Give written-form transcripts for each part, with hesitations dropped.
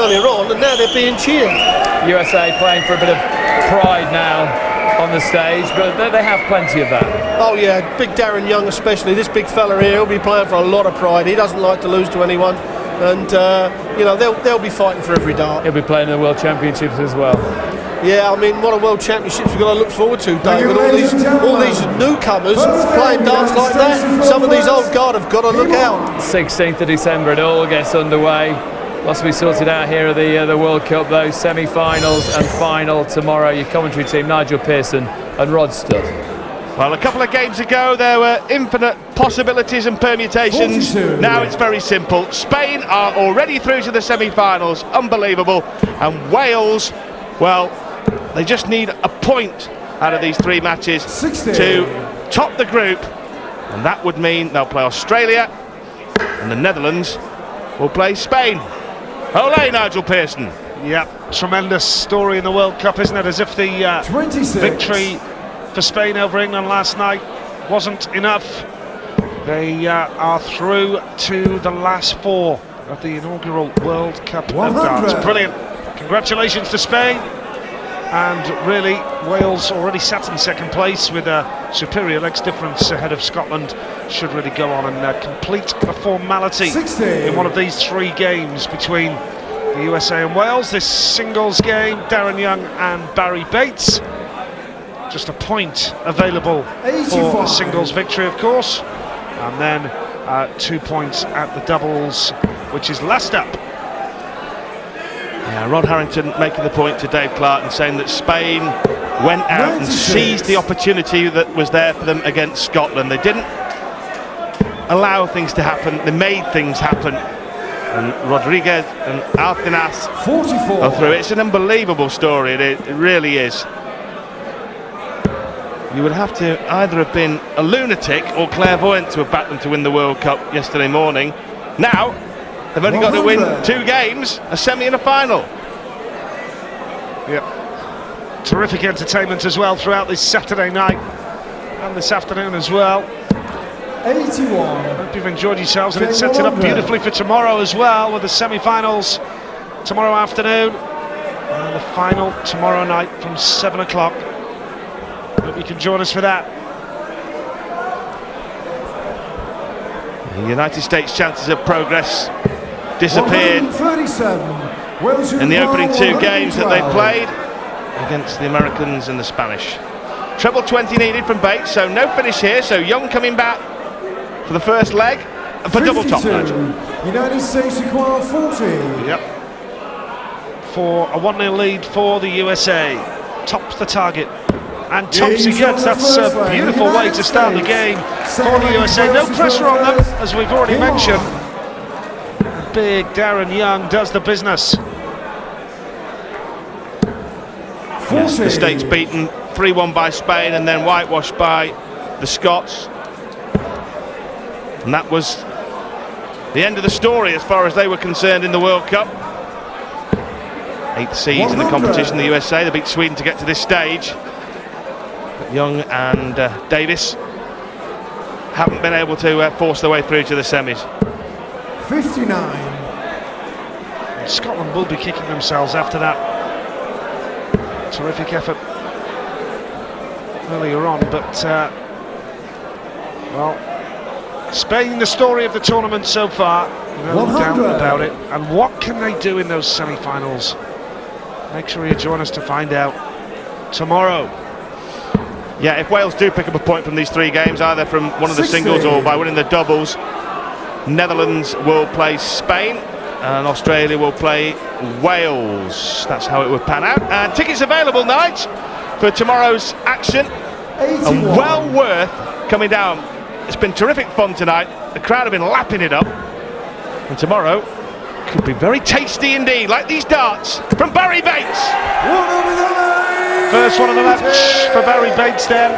earlier on, and now they're being cheered. USA playing for a bit of pride now on the stage, but they have plenty of that. Oh yeah, big Darren Young especially, this big fella here, he'll be playing for a lot of pride. He doesn't like to lose to anyone, and you know, they'll be fighting for every dart. He'll be playing in the World Championships as well. Yeah, I mean, what a World Championships we've got to look forward to, David. All these newcomers playing darts like that. Some of these old guard have got to look out. 16th of December, it all gets underway. Lots to be sorted out here at the World Cup, though. Semi-finals and final tomorrow. Your commentary team, Nigel Pearson and Rod Studd. Well, a couple of games ago, there were infinite possibilities and permutations. 42. Now it's very simple. Spain are already through to the semi-finals. Unbelievable. And Wales, well, they just need a point out of these 3 matches 60. to top the group. And that would mean they'll play Australia and the Netherlands will play Spain. Ole, Nigel Pearson. Yeah, tremendous story in the World Cup, isn't it? As if the 26. victory for Spain over England last night wasn't enough. They are through to the last 4 of the inaugural World Cup of 100. darts. Brilliant. Congratulations to Spain. And really, Wales already sat in second place with a superior legs difference ahead of Scotland. Should really go on and complete a formality 60. in one of these 3 games between the USA and Wales. This singles game, Darren Young and Barry Bates. Just a point available 85. for a singles victory, of course. And then 2 points at the doubles, which is last up. Yeah, Rod Harrington making the point to Dave Clark and saying that Spain went out 96. and seized the opportunity that was there for them against Scotland. They didn't allow things to happen, they made things happen. And Rodriguez and Alcinas 44. are through. It's an unbelievable story, it really is. You would have to either have been a lunatic or clairvoyant to have backed them to win the World Cup yesterday morning. Now, they've only got to win 2 games, a semi and a final. Yep. Terrific entertainment as well throughout this Saturday night and this afternoon as well. 81. Hope you've enjoyed yourselves, and it sets it up beautifully for tomorrow as well, with the semi-finals tomorrow afternoon and the final tomorrow night from 7 o'clock. Hope you can join us for that. The United States' chances of progress disappeared 137. in the opening 2 games that they played against the Americans and the Spanish. Treble 20 needed from Bates, so no finish here. So Young coming back for the first leg and for double top. United States require 40. Yep. For a 1-0 lead for the USA. Tops the target. And tops it gets. That's a beautiful way to start the game for the USA. No pressure on them, as we've already mentioned. Big Darren Young does the business. Yes, the States beaten 3-1 by Spain and then whitewashed by the Scots. And that was the end of the story as far as they were concerned in the World Cup. 8th seeds in the competition, the USA. They beat Sweden to get to this stage. But Young and Davis haven't been able to force their way through to the semis. 59. Scotland will be kicking themselves after that terrific effort earlier on, but well, Spain the story of the tournament so far, no 100. doubt about it. And what can they do in those semi-finals? Make sure you join us to find out tomorrow. Yeah, if Wales do pick up a point from these 3 games, either from one of the 60. singles or by winning the doubles, Netherlands will play Spain and Australia will play Wales. That's how it would pan out. And tickets available, Nige, for tomorrow's action. 81. And well worth coming down. It's been terrific fun tonight. The crowd have been lapping it up. And tomorrow could be very tasty indeed, like these darts from Barry Bates. First one of the match for Barry Bates then.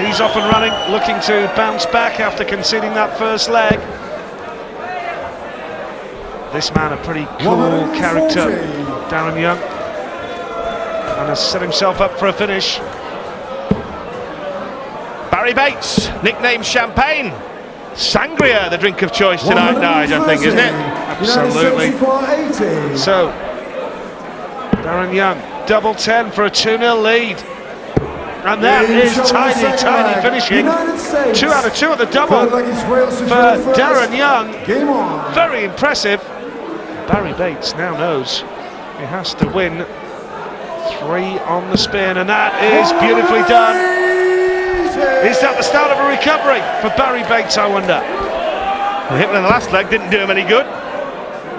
He's off and running, looking to bounce back after conceding that first leg. This man, a pretty cool 140. character, Darren Young, and has set himself up for a finish. Barry Bates, nicknamed Champagne. Sangria, the drink of choice tonight, Nige, I think, isn't it? Absolutely. So, Darren Young, double 10 for a 2-0 lead. And that is tiny finishing. 2 out of 2 at the double for Darren Young. Very impressive. Barry Bates now knows he has to win 3 on the spin, and that is beautifully done. Is that the start of a recovery for Barry Bates, I wonder? The hitting in the last leg didn't do him any good,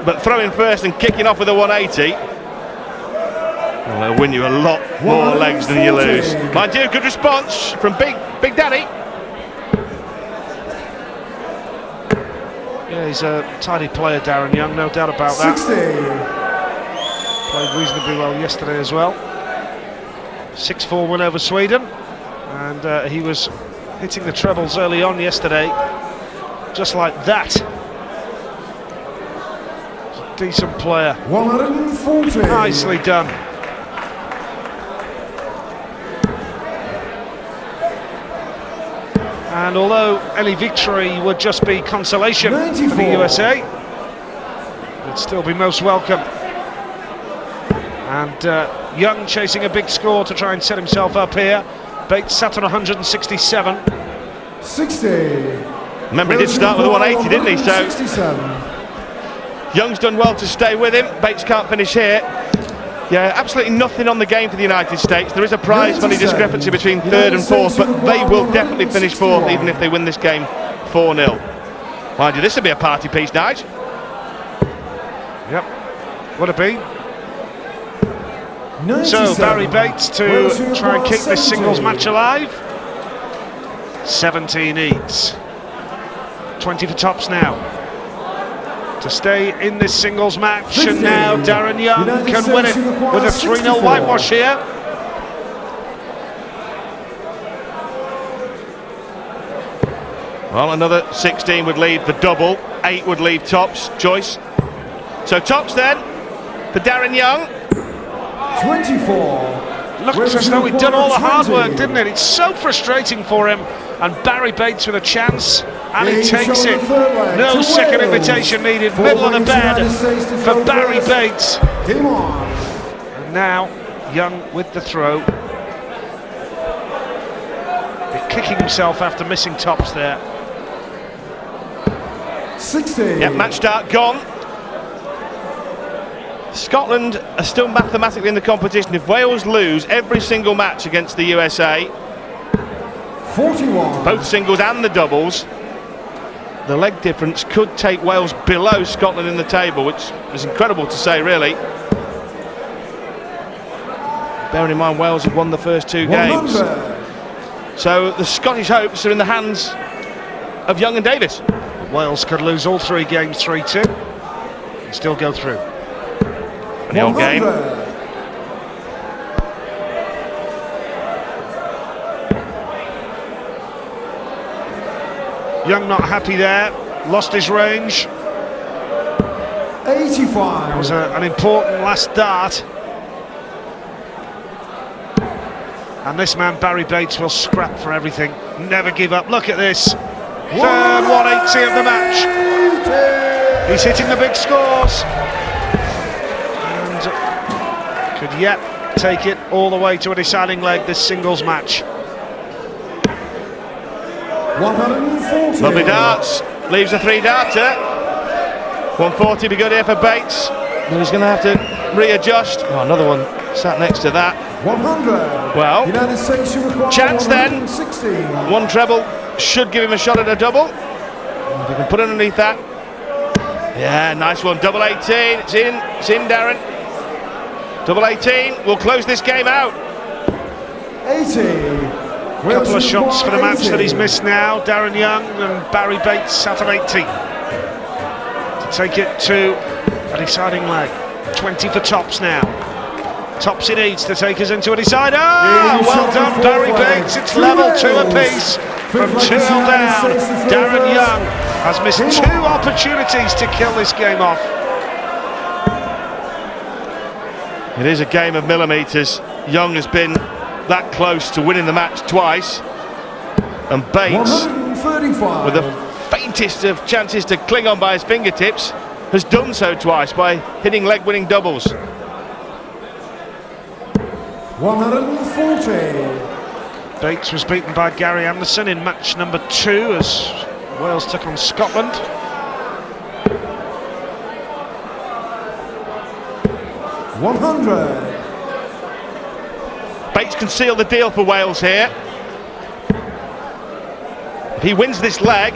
but throwing first and kicking off with a 180, well, they'll win you a lot more legs than you lose. Mind you, good response from Big Daddy. Yeah, he's a tidy player, Darren Young, no doubt about that. 60. Played reasonably well yesterday as well. 6-4 win over Sweden, and he was hitting the trebles early on yesterday, just like that. He's a decent player. 140. Nicely done. And although any victory would just be consolation 94. for the USA, it'd still be most welcome. And Young chasing a big score to try and set himself up here. Bates sat on 167. 60. Remember, he did start with a 180, didn't he? So 67. Young's done well to stay with him. Bates can't finish here. Yeah, absolutely nothing on the game for the United States. There is a prize money discrepancy between 3rd and 4th, but they will definitely finish 4th even if they win this game 4-0. Mind you, this will be a party piece, Nige. Yep, would it be? 97. So Barry Bates to try and keep this singles match alive. 17 each. 20 for tops now to stay in this singles match, 50. and now Darren Young can win it with a 3-0 whitewash here. Well, another 16 would leave the double, 8 would leave tops. Joyce. So tops then for Darren Young. 24. Looked as though he'd done all the hard work, didn't it? It's so frustrating for him. And Barry Bates with a chance, and he takes it. No second invitation needed. Middle of the bed for Barry Bates. And now Young with the throw. Kicking himself after missing tops there. 60. Yeah, match start gone. Scotland are still mathematically in the competition. If Wales lose every single match against the USA, 41. both singles and the doubles, the leg difference could take Wales below Scotland in the table, which is incredible to say, really. Bearing in mind Wales have won the first 2 games. 100. So the Scottish hopes are in the hands of Young and Davis. Wales could lose all 3 games 3-2 and still go through. And the old game. 100. Young not happy there, lost his range. 85. That was an important last dart. And this man, Barry Bates, will scrap for everything. Never give up. Look at this. Third 180 of the match. He's hitting the big scores. And could yet take it all the way to a deciding leg, this singles match. 140. Lovely darts. Leaves a 3-darter. 140 be good here for Bates. But he's going to have to readjust. Oh, another one sat next to that. 100. Well, United States require chance then. 116. 1 treble should give him a shot at a double. If he can put underneath that. Yeah, nice one. Double 18. It's in, Darren. Double 18 will close this game out. 80. Couple of shots for the match that he's missed now. Darren Young and Barry Bates sat on 80 to take it to a deciding leg. 20 for tops now. Tops he needs to take us into a decider. Well done, Barry Bates. It's level 2 apiece from 2-0 down. Darren Young has missed 2 opportunities to kill this game off. It is a game of millimetres. Young has been that close to winning the match twice, and Bates, 135. with the faintest of chances to cling on by his fingertips, has done so twice by hitting leg-winning doubles. 140. Bates was beaten by Gary Anderson in match number 2 as Wales took on Scotland. Bates can seal the deal for Wales here. If he wins this leg,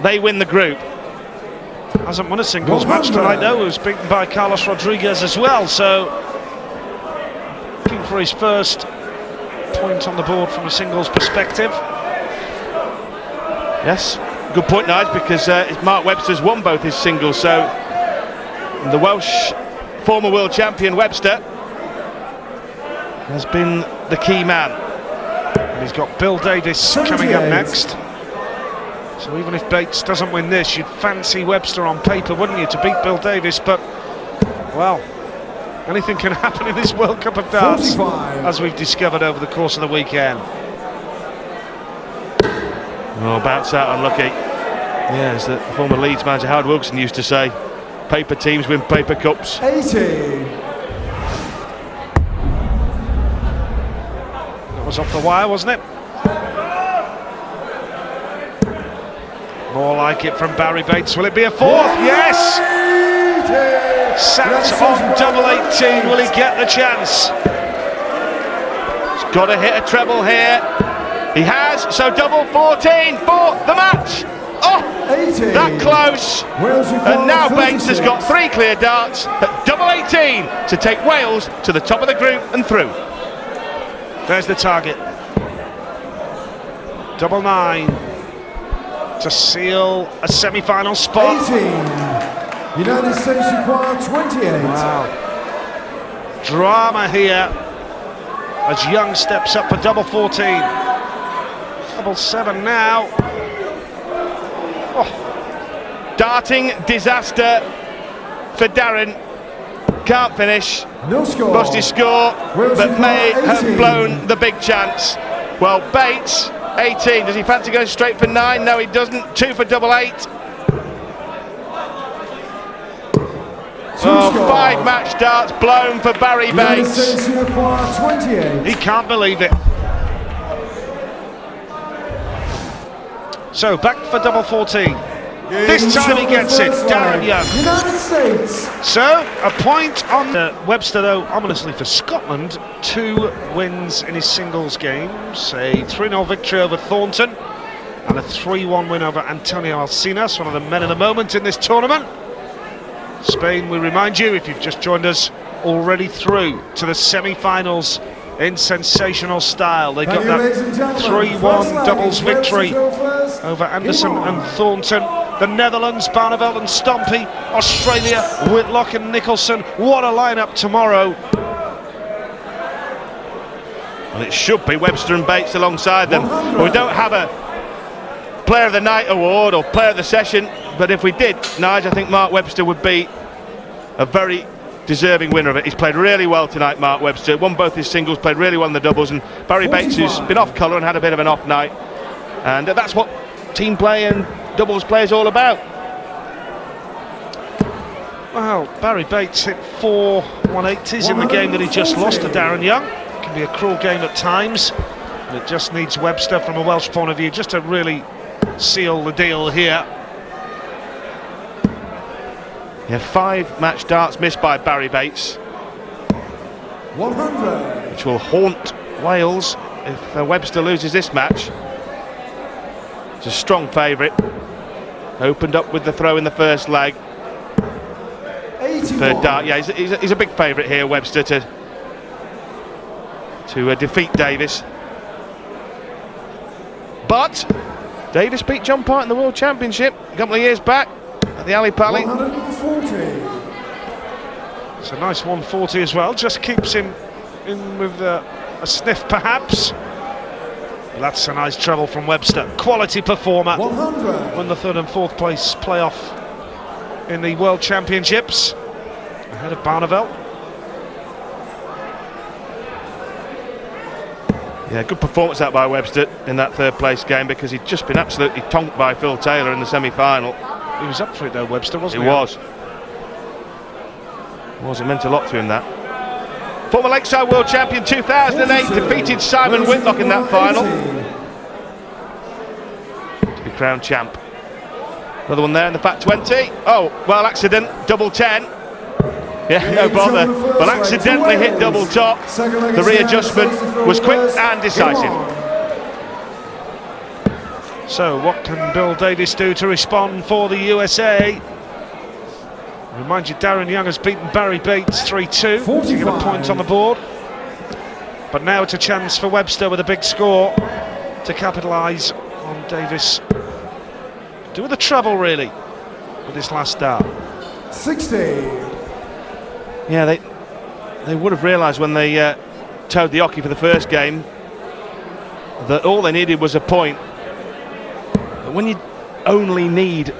they win the group. Hasn't won a singles match tonight though. He was beaten by Carlos Rodriguez as well, so looking for his first point on the board from a singles perspective. Yes, good point, Nige, because Mark Webster's won both his singles, so the Welsh former world champion Webster has been the key man. And he's got Bill Davis coming up next. So even if Bates doesn't win this, you'd fancy Webster on paper, wouldn't you, to beat Bill Davis? But, well, anything can happen in this World Cup of Darts, 45. as we've discovered over the course of the weekend. Oh, bounce out unlucky. Yeah, as the former Leeds manager Howard Wilson used to say, paper teams win paper cups. 80. That was off the wire, wasn't it? More like it from Barry Bates. Will it be a fourth? Yes! Sat on double 18. Will he get the chance? He's got to hit a treble here. He has, so double 14 for the match. Oh, 80. that close. Wales And now require Bates has 36. got 3 clear darts at double 18 to take Wales to the top of the group and through. There's the target. Double 9 to seal a semi-final spot. 18. United States require 28. Wow. Drama here as Young steps up for double 14. Double 7 now. Darting disaster for Darren. Can't finish. No score. Lost his score, Wales but may require have 18. blown the big chance. Well, Bates, 18. Does he fancy going straight for 9? No, he doesn't. 2 for double 8. Oh, score. 5 match darts blown for Barry United Bates. States require 28. He can't believe it. So back for double 14. This time he gets it, Darren Young. United States. So a point on Webster, though, ominously for Scotland. 2 wins in his singles games, a 3-0 victory over Thornton and a 3-1 win over Antonio Alcinas, one of the men of the moment in this tournament. Spain, we remind you, if you've just joined us, already through to the semi-finals in sensational style. They got that 3-1 doubles victory over Anderson and Thornton. The Netherlands, Barneveld and Stompey. Australia, Whitlock and Nicholson. What a lineup tomorrow. Well, it should be Webster and Bates alongside them. But we don't have a Player of the Night award or Player of the Session, but if we did, Nige, I think Mark Webster would be a very deserving winner of it. He's played really well tonight, Mark Webster. Won both his singles, played really well in the doubles, and Barry Bates, who's been off colour and had a bit of an off night. And that's what team play and doubles play is all about. Well, Barry Bates hit 4 180s in the game that he just lost to Darren Young. It can be a cruel game at times, and it just needs Webster from a Welsh point of view just to really seal the deal here. Yeah, 5 match darts missed by Barry Bates, 100. which will haunt Wales if Webster loses this match. It's a strong favourite. Opened up with the throw in the first leg. 81. Third dart, yeah, he's a big favourite here, Webster, to defeat Davis. But Davis beat John Part in the World Championship a couple of years back at the Ali Pali. 140. It's a nice 140 as well, just keeps him in with a sniff perhaps. But that's a nice treble from Webster. Quality performer. 100. Won the 3rd and 4th place playoff in the World Championships ahead of Barneveld. Yeah, good performance out by Webster in that 3rd place game, because he'd just been absolutely tonked by Phil Taylor in the semi-final. He was up for it though, Webster, wasn't he? It was. It meant a lot to him, that. Former Lakeside World Champion 2008 defeated Simon Whitlock in that final to be crowned champ. Another one there in the Fat 20. Oh, well, accident, double 10. Yeah, no bother. But accidentally hit double top. The readjustment was quick and decisive. So what can Bill Davis do to respond for the USA? Remind you, Darren Young has beaten Barry Bates 3-2 to get a point on the board. But now it's a chance for Webster with a big score to capitalise on Davis. Doing the treble really with this last start. 60. Yeah, they would have realised when they towed the hockey for the first game that all they needed was a point. But when you only need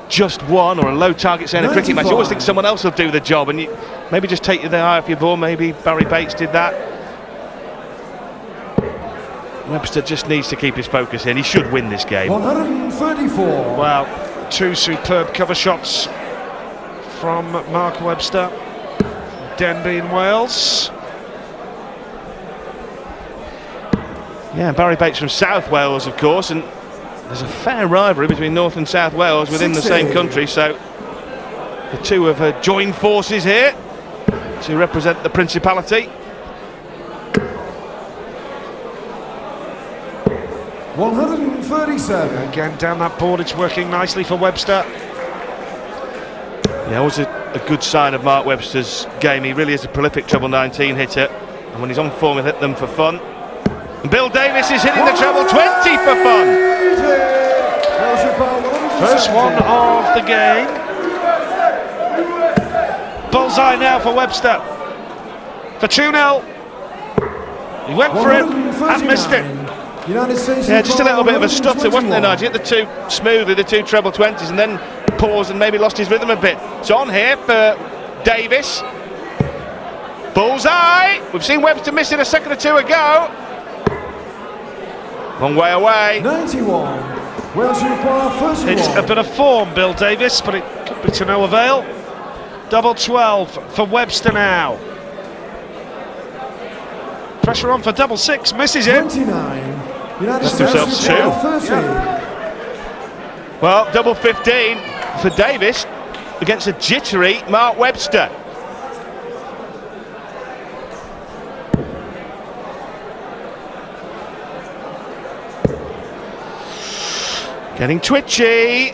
just one, or a low target say in a cricket match, you always think someone else will do the job, and you maybe just take the eye off your ball. Maybe Barry Bates did that. Webster just needs to keep his focus in. He should win this game. 134. Well, two superb cover shots from Mark Webster, Denby in Wales. Yeah, Barry Bates from South Wales, of course, and there's a fair rivalry between North and South Wales within the same country, so the two have joined forces here to represent the Principality. 137. Again, down that board, it's working nicely for Webster. Yeah, always a good sign of Mark Webster's game. He really is a prolific treble 19 hitter, and when he's on form, he'll hit them for fun. And Bill Davis is hitting the treble 20 for fun. First one of the game. Bullseye now for Webster. For 2-0. He went for it and missed it. Yeah, just a little bit of a stutter, wasn't there, Nigel? Hit the two smoothly, the two treble 20s, and then paused and maybe lost his rhythm a bit. So on here for Davis. Bullseye! We've seen Webster miss it a second or two ago. Long way away. 91. Wales require first It's one. a bit of form, Bill Davis, but it could be to no avail. Double 12 for Webster now. Pressure on for double 6, misses it. 29. United That's States themselves require two. 30. Well, double 15 for Davis against a jittery Mark Webster. Getting twitchy.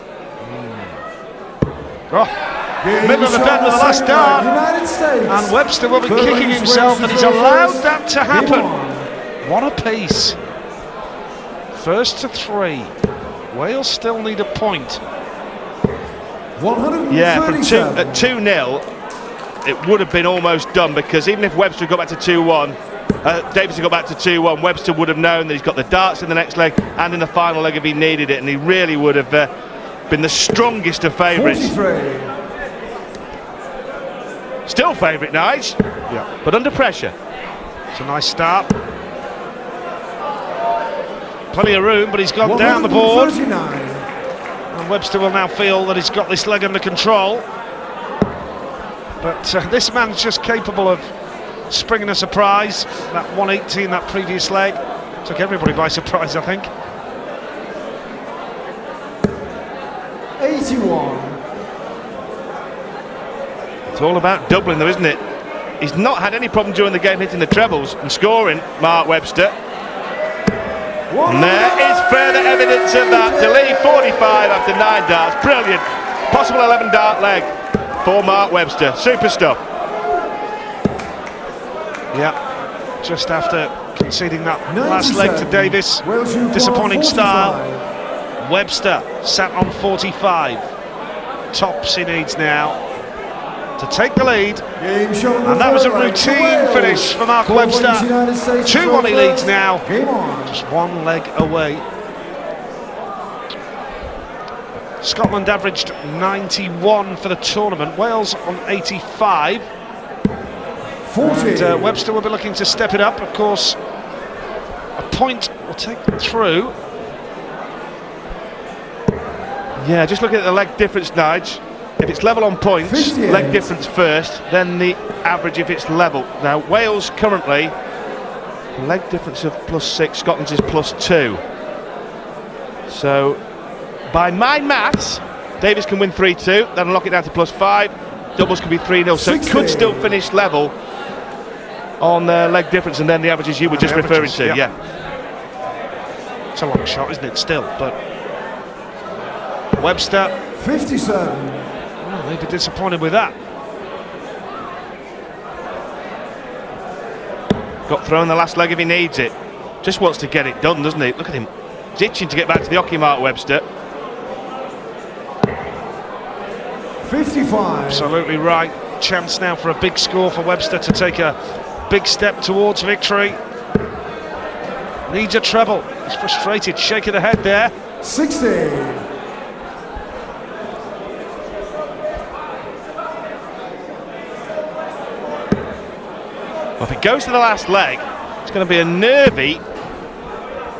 Oh, middle of the bed with the last dart. United States. And Webster will be First, kicking himself that he's Wales allowed first. that to Game happen. on. What a piece. First to 3. Wales still need a point. 137. Yeah, from at 2-0, it would have been almost done, because even if Webster got back to 2-1, Davis had got back to 2-1, Webster would have known that he's got the darts in the next leg and in the final leg if he needed it, and he really would have been the strongest of favourites. 43. Still favourite, Nige, Yeah. but under pressure. It's a nice start. Plenty of room, but he's gone down the board. 139. And Webster will now feel that he's got this leg under control. But this man's just capable of springing a surprise. That 118, that previous leg, took everybody by surprise, I think. 81. It's all about doubling though, isn't it? He's not had any problem during the game hitting the trebles and scoring, Mark Webster. And there is further evidence of that. To lead 45 after 9 darts. Brilliant. Possible 11 dart leg for Mark Webster. Super stuff. Yeah, just after conceding that last leg to 97. Davis. Wales require Disappointing 45. style. Webster sat on 45. Tops he needs now to take the lead. Game show And that was a number routine 12. finish for Mark Four Webster. wins, United States 2-1 he leads first. now. Game on. Just 1 leg away. Scotland averaged 91 for the tournament. Wales on 85. 40. And Webster will be looking to step it up. Of course, a point will take them through. Yeah, just looking at the leg difference, Nige. if it's level on points, 58. leg difference first, then the average if it's level. Now Wales currently, leg difference of +6, Scotland's is +2. So by my maths, Davis can win 3-2, that'll knock it down to +5, doubles can be 3-0, so it could still finish level on leg difference, and then the averages you were just referring to. Yeah. It's a long shot, isn't it, still, but Webster 57. maybe disappointed with that. Got thrown the last leg if he needs it. Just wants to get it done, doesn't he? Look at him, he's itching to get back to the hockey, Mark Webster. 55. Absolutely right. Chance now for a big score for Webster to take a big step towards victory. Needs a treble. He's frustrated, shaking the head there. 60. Well, if it goes to the last leg, it's going to be a nervy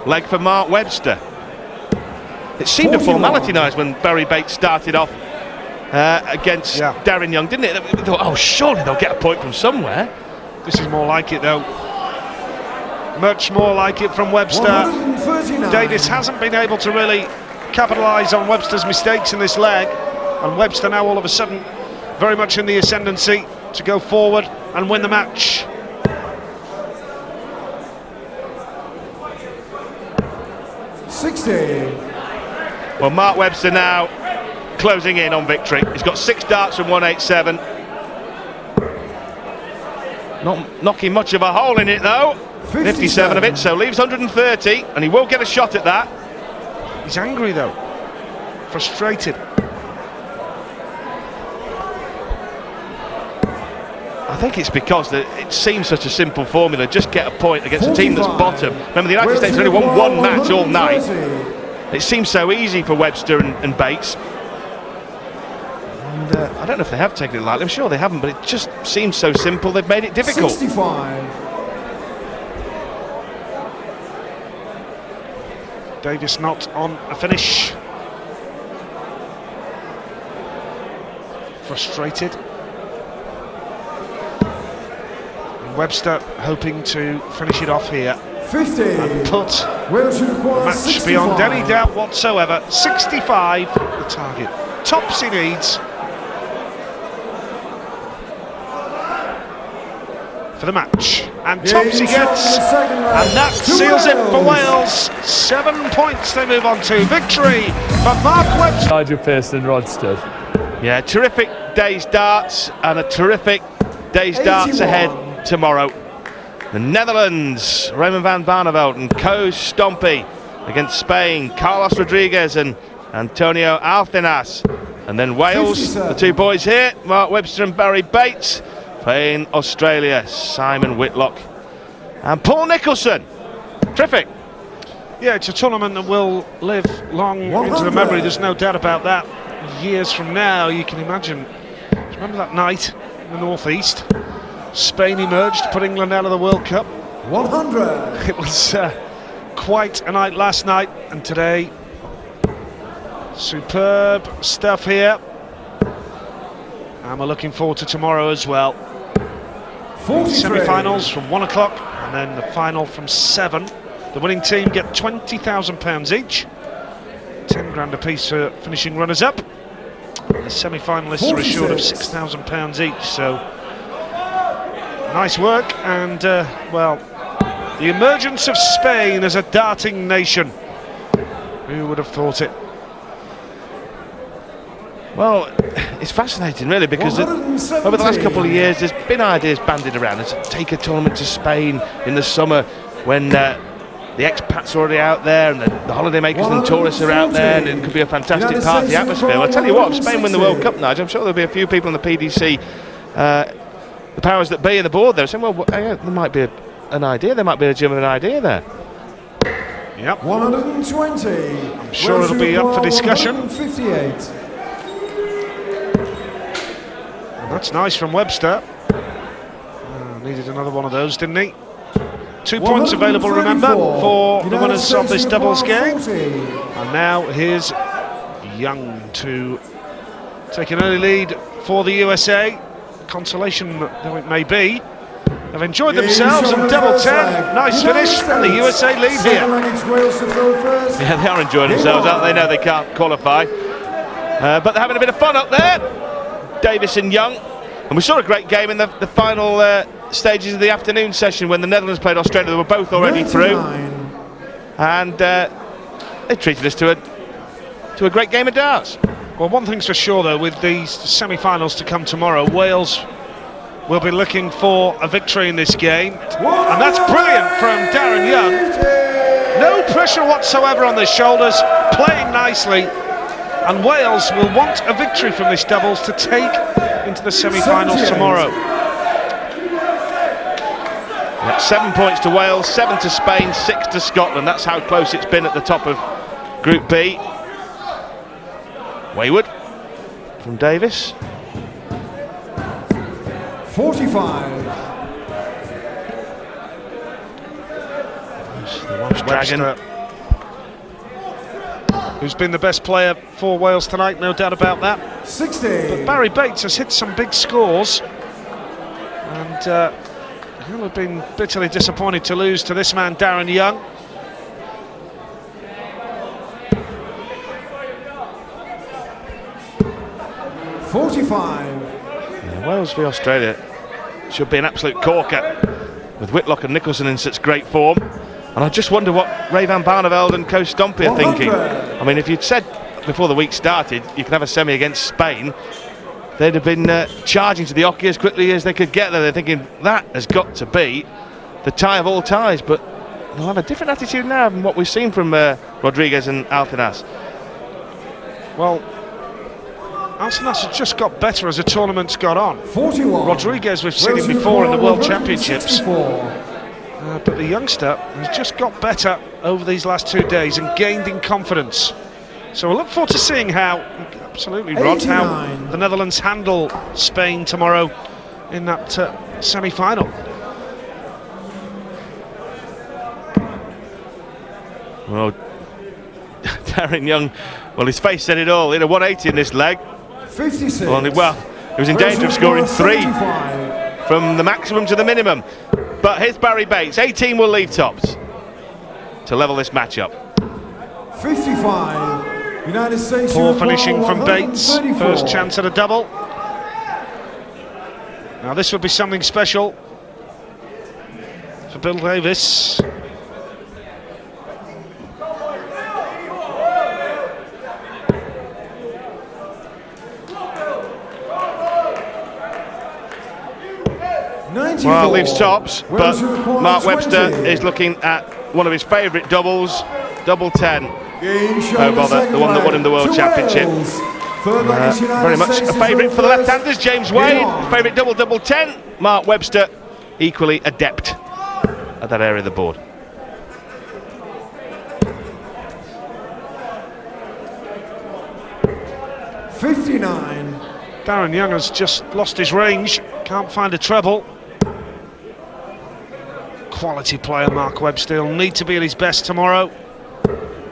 leg for Mark Webster. It seemed a 41. formality nice when Barry Bates started off against Darren Young, didn't it? We thought, oh, surely they'll get a point from somewhere. This is more like it, though. Much more like it from Webster. 139. Davis hasn't been able to really capitalise on Webster's mistakes in this leg, and Webster now all of a sudden very much in the ascendancy to go forward and win the match. Well, Mark Webster now closing in on victory. He's got 6 darts from 187. Not knocking much of a hole in it though. 57 of it, so leaves 130, and he will get a shot at that. He's angry though, frustrated. I think it's because it seems such a simple formula. Just get a point against a team that's bottom. Remember, the United States only won one match all night. It seems so easy for Webster and Bates. And I don't know if they have taken it lightly. I'm sure they haven't, but it just seems so simple. They've made it difficult. 65. Davis not on a finish. Frustrated. And Webster hoping to finish it off here. 50. And put the match 65. beyond any doubt whatsoever. 65, the target. Tops he needs for the match. And tops he gets. And that seals it for Wales. 7 points they move on to. Victory for Mark Webster. Nigel Pearson, Rod Studd. Yeah, terrific day's darts, and a terrific day's darts ahead tomorrow. The Netherlands, Raymond van Barneveld and Co Stompy against Spain, Carlos Rodriguez and Antonio Alcinas. And then Wales, 57. the two boys here, Mark Webster and Barry Bates, playing Australia, Simon Whitlock and Paul Nicholson. Terrific. Yeah, it's a tournament that will live long into the memory, there's no doubt about that. Years from now, you can imagine. Remember that night in the northeast? Spain emerged, put England out of the World Cup. 100. It was quite a night last night, and today, superb stuff here. And we're looking forward to tomorrow as well. 43. Semi-finals from 1 o'clock, and then the final from 7. The winning team get £20,000 each. 10 grand apiece for finishing runners-up. The semi-finalists are assured of £6,000 each, so nice work. And well, the emergence of Spain as a darting nation, who would have thought it? Well, it's fascinating really, because over the last couple of years there's been ideas bandied around to take a tournament to Spain in the summer when the expats are already out there and the holidaymakers and tourists are out there, and it could be a fantastic party atmosphere. I'll tell you what, if Spain win the World Cup, Nigel, I'm sure there'll be a few people on the PDC, the powers that be in the board there, saying, well, there might be an idea, there might be a genuine idea there. Yep. 120. I'm sure it'll be up for discussion. 158. And that's nice from Webster. Needed another one of those, didn't he? 2 points available, remember, for the winners of this doubles game. And now here's Young to take an early lead for the USA. Consolation though it may be. They've enjoyed themselves and double 10. Nice finish, and the USA lead here. Yeah, they are enjoying themselves, aren't they? No, they can't qualify. But they're having a bit of fun up there. Davis and Young. And we saw a great game in the final stages of the afternoon session when the Netherlands played Australia. They were both already through. And they treated us to a great game of darts. Well, one thing's for sure, though, with these semi-finals to come tomorrow, Wales will be looking for a victory in this game. And that's brilliant from Darren Young. No pressure whatsoever on their shoulders, playing nicely. And Wales will want a victory from this doubles to take into the semi-finals tomorrow. Yeah, 7 points to Wales, 7 to Spain, 6 to Scotland. That's how close it's been at the top of Group B. Wayward from Davis. 45. The Welsh Dragon. Who's been the best player for Wales tonight, no doubt about that. 60. But Barry Bates has hit some big scores, and he'll have been bitterly disappointed to lose to this man, Darren Young. Yeah, Wales v Australia should be an absolute corker, with Whitlock and Nicholson in such great form. And I just wonder what Ray van Barneveld and Coach Stompy are thinking. I mean, if you'd said before the week started you can have a semi against Spain, they'd have been charging to the hockey as quickly as they could get there. They're thinking that has got to be the tie of all ties, but they'll have a different attitude now than what we've seen from Rodriguez and Alcinas. Well, Alcinas has just got better as the tournament's got on. 41. Rodriguez, we've seen him before in the World Championships. But the youngster has just got better over these last 2 days and gained in confidence. So we'll look forward to seeing how, absolutely Rod, how the Netherlands handle Spain tomorrow in that semi-final. Well, Darren Young, well, his face said it all. He had a 180 in this leg. 56. Well, he was in danger of scoring 3 from the maximum to the minimum. But here's Barry Bates. 18 will leave tops to level this matchup. 55. United States. Poor finishing from Bates. First chance at a double. Now this would be something special for Bill Davis. Well, leaves tops, but Mark Webster is looking at one of his favourite doubles, double 10. No bother, the one that won him the World Championship. Very much a favourite for the left-handers. James Wade, favourite double 10. Mark Webster, equally adept at that area of the board. $59. Darren Young has just lost his range, can't find a treble. Quality player Mark Webster will need to be at his best tomorrow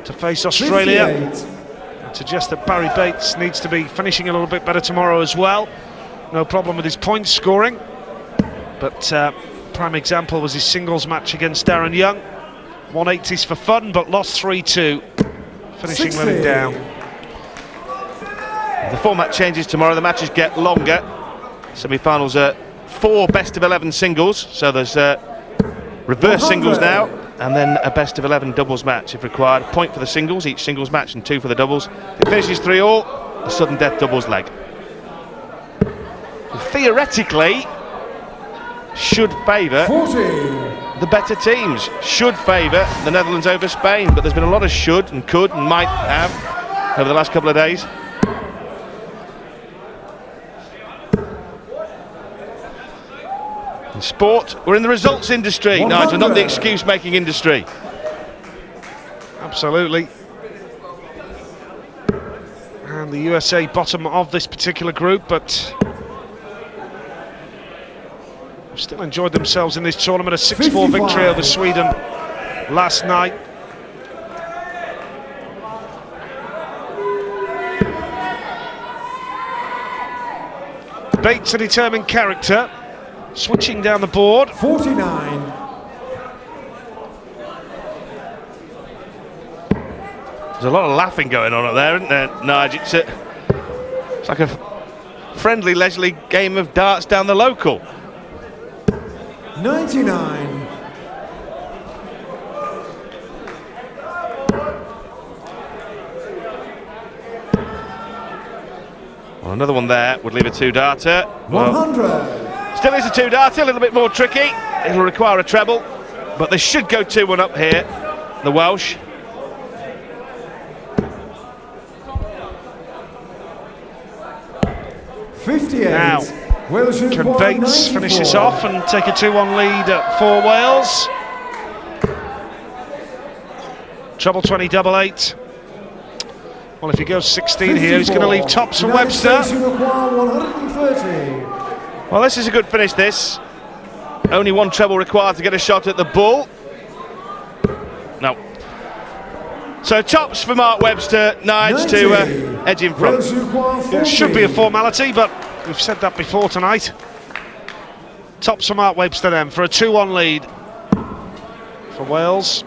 to face Australia. 58. I'd suggest that Barry Bates needs to be finishing a little bit better tomorrow as well. No problem with his point scoring, but prime example was his singles match against Darren Young. 180s for fun, but lost 3-2, finishing 60. let him down. The format changes tomorrow, the matches get longer. Semi-finals are 4 best-of-11 singles, so there's reverse singles now, and then a best-of-11 doubles match if required. A point for the singles, each singles match, and 2 for the doubles. If it finishes 3-all, a sudden death doubles leg. Theoretically, should favour the better teams, should favour the Netherlands over Spain, but there's been a lot of should and could and might have over the last couple of days. In sport, we're in the results industry, Nigel, not the excuse-making industry. Absolutely. And the USA bottom of this particular group, but still enjoyed themselves in this tournament. A 6-4 victory over Sweden last night. Bates, a determined character, switching down the board. 49. There's a lot of laughing going on up there, isn't there, Nige? It's like a friendly, leisurely game of darts down the local. 99. Well, another one there would leave a two-darter. 100. Still is a two-darter, a little bit more tricky. It'll require a treble, but they should go 2-1 up here, the Welsh. Now, can Bates finish this off and take a 2-1 lead for Wales? Treble 20, double 8. Well, if he goes 16 here, he's going to leave tops for Webster. Well, this is a good finish, this. Only one treble required to get a shot at the bull. No. So tops for Mark Webster, Nige to edge in front. It should be a formality, but we've said that before tonight. Tops for Mark Webster then for a 2-1 lead for Wales.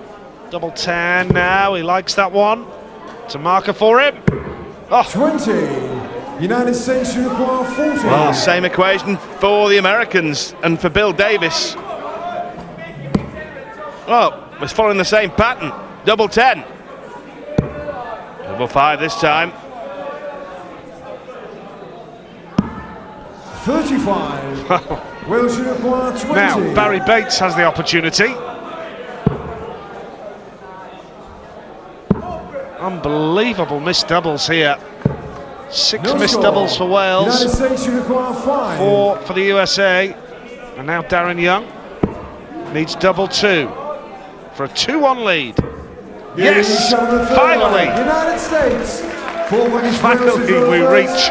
Double 10 now, he likes that one. It's a marker for him. Oh. 20. United States require 40. Well, same equation for the Americans and for Bill Davis. Well, it's following the same pattern. Double 10. Double 5 this time. 35. Wales require 20. Now, Barry Bates has the opportunity. Unbelievable missed doubles here. 6 missed doubles for Wales. United States require 5. 4 for the USA. And now Darren Young needs double 2 for a 2-1 lead. Yes, finally. United States. Finally we reach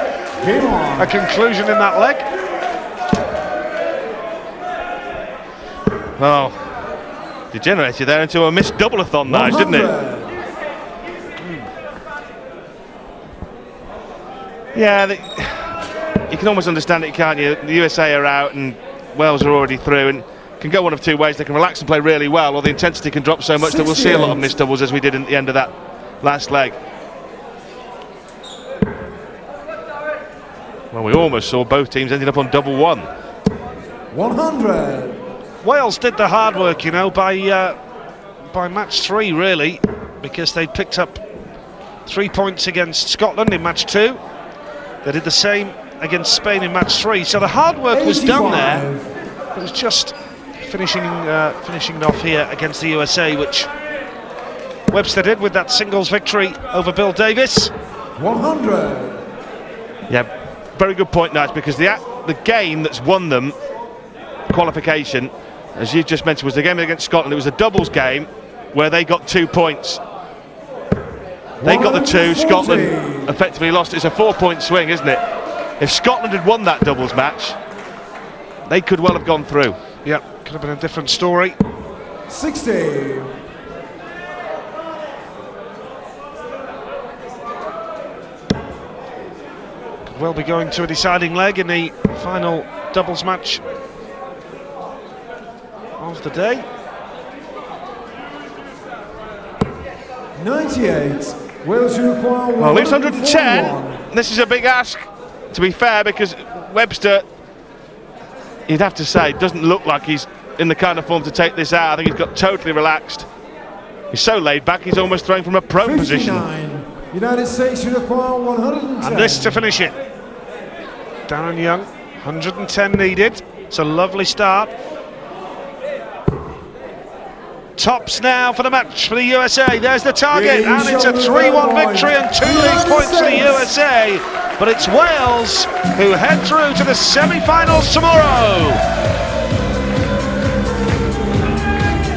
a conclusion in that leg. Well, degenerated there into a missed double-a-thon, Nige, didn't it? Yeah, you can almost understand it, can't you? The USA are out and Wales are already through, and can go one of two ways. They can relax and play really well, or the intensity can drop so much that we'll see a lot of missed doubles as we did at the end of that last leg. Well, we almost saw both teams ended up on double 1. 100. Wales did the hard work, you know, by match 3 really, because they picked up 3 points against Scotland in match 2. They did the same against Spain in match 3, so the hard work was done there. It was just finishing it off here against the USA, which Webster did with that singles victory over Bill Davis. 100. Yeah, very good point, Nige, because the game that's won them qualification, as you just mentioned, was the game against Scotland. It was a doubles game where they got 2 points. They got the 2, Scotland effectively lost. It's a 4-point swing, isn't it? If Scotland had won that doubles match, they could well have gone through. Yeah, could have been a different story. 60. Could well be going to a deciding leg in the final doubles match of the day. 98. Wales require 1. Well, leaves 110. This is a big ask, to be fair, because Webster, you'd have to say, doesn't look like he's in the kind of form to take this out. I think he's got totally relaxed. He's so laid back, he's almost throwing from a prone 59. position. United States require 110. And this to finish it. Darren Young, 110 needed. It's a lovely start. Tops now for the match for the USA. There's the target, and it's a 3-1 victory and 2 league points for the USA. But it's Wales who head through to the semi-finals tomorrow.